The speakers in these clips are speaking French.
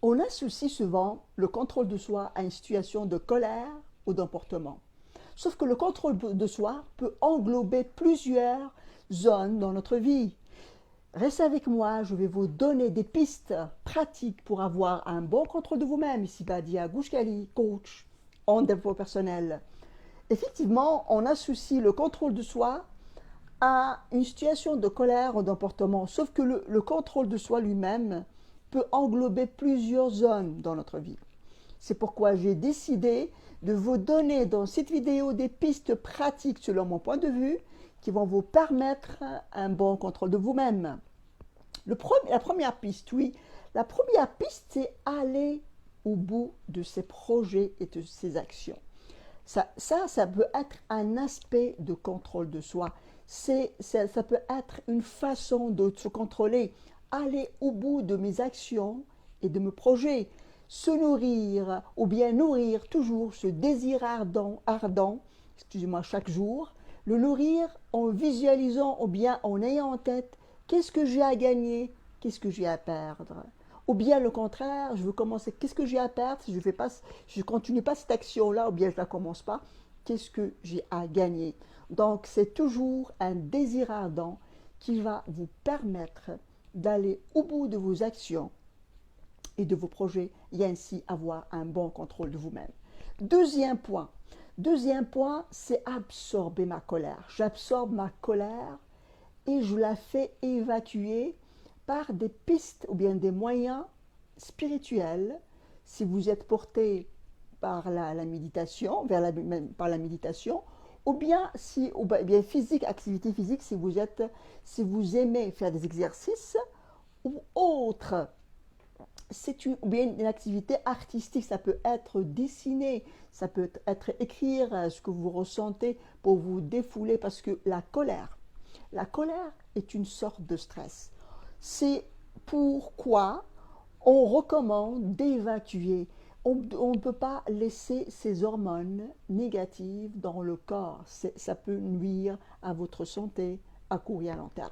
On associe souvent le contrôle de soi à une situation de colère ou d'emportement. Sauf que le contrôle de soi peut englober plusieurs zones dans notre vie. Restez avec moi, je vais vous donner des pistes pratiques pour avoir un bon contrôle de vous-même. Ici Badia Gouchkali, coach en développement personnel. Effectivement, on associe le contrôle de soi à une situation de colère ou d'emportement, sauf que le contrôle de soi lui-même peut englober plusieurs zones dans notre vie. C'est pourquoi j'ai décidé de vous donner dans cette vidéo des pistes pratiques selon mon point de vue qui vont vous permettre un bon contrôle de vous-même. La première piste, oui, la première piste, c'est aller au bout de ses projets et de ses actions. Ça peut être un aspect de contrôle de soi. Ça peut être une façon de se contrôler. Aller au bout de mes actions et de mes projets. Se nourrir ou bien nourrir toujours ce désir ardent, excusez-moi, chaque jour. Le nourrir en visualisant ou bien en ayant en tête qu'est-ce que j'ai à gagner, qu'est-ce que j'ai à perdre. Ou bien le contraire, je veux commencer, qu'est-ce que j'ai à perdre si je ne continue pas cette action-là, ou bien je ne la commence pas, qu'est-ce que j'ai à gagner. Donc c'est toujours un désir ardent qui va vous permettre d'aller au bout de vos actions et de vos projets et ainsi avoir un bon contrôle de vous-même. Deuxième point, c'est absorber ma colère. J'absorbe ma colère et je la fais évacuer par des pistes ou bien des moyens spirituels. Si vous êtes porté par la méditation, par la méditation, ou bien physique, activité physique, si vous aimez faire des exercices ou autre. Ou bien une activité artistique, ça peut être dessiner, ça peut être écrire ce que vous ressentez pour vous défouler parce que la colère est une sorte de stress. C'est pourquoi on recommande d'évacuer. On ne peut pas laisser ces hormones négatives dans le corps. Ça peut nuire à votre santé à court et à long terme.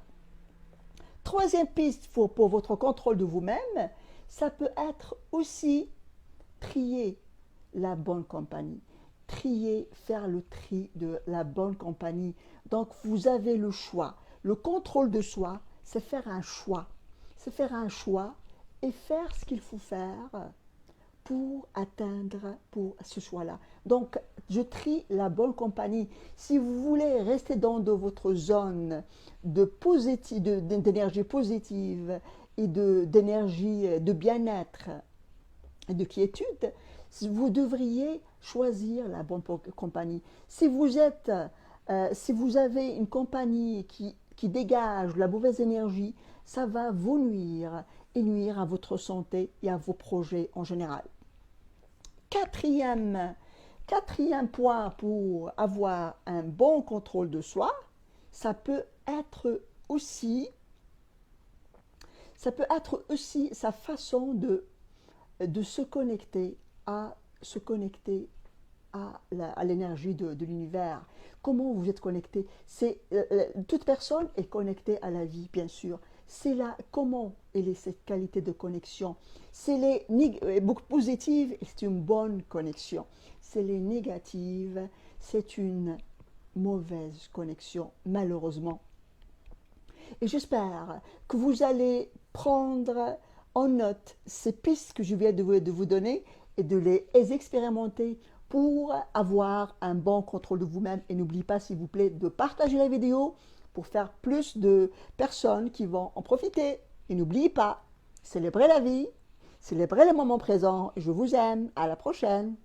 Troisième piste pour votre contrôle de vous-même, ça peut être aussi trier la bonne compagnie. Faire le tri de la bonne compagnie. Donc vous avez le choix. Le contrôle de soi, c'est faire un choix. C'est faire un choix et faire ce qu'il faut faire pour atteindre pour ce choix-là. Donc, je trie la bonne compagnie. Si vous voulez rester dans votre zone d'énergie positive et d'énergie de bien-être et de quiétude, vous devriez choisir la bonne compagnie. Si vous avez une compagnie qui dégage la mauvaise énergie, ça va vous nuire et nuire à votre santé et à vos projets en général. Quatrième point pour avoir un bon contrôle de soi, ça peut être aussi sa façon de se connecter à l'énergie de l'univers. Comment vous êtes connecté? Toute personne est connectée à la vie, bien sûr. C'est là comment elle est cette qualité de connexion. C'est les beaucoup positives, c'est une bonne connexion. C'est les négatives, c'est une mauvaise connexion, malheureusement. Et j'espère que vous allez prendre en note ces pistes que je viens de vous donner et de les expérimenter pour avoir un bon contrôle de vous-même. Et n'oubliez pas, s'il vous plaît, de partager la vidéo pour faire plus de personnes qui vont en profiter. Et n'oubliez pas, célébrez la vie, célébrez le moment présent. Je vous aime. À la prochaine.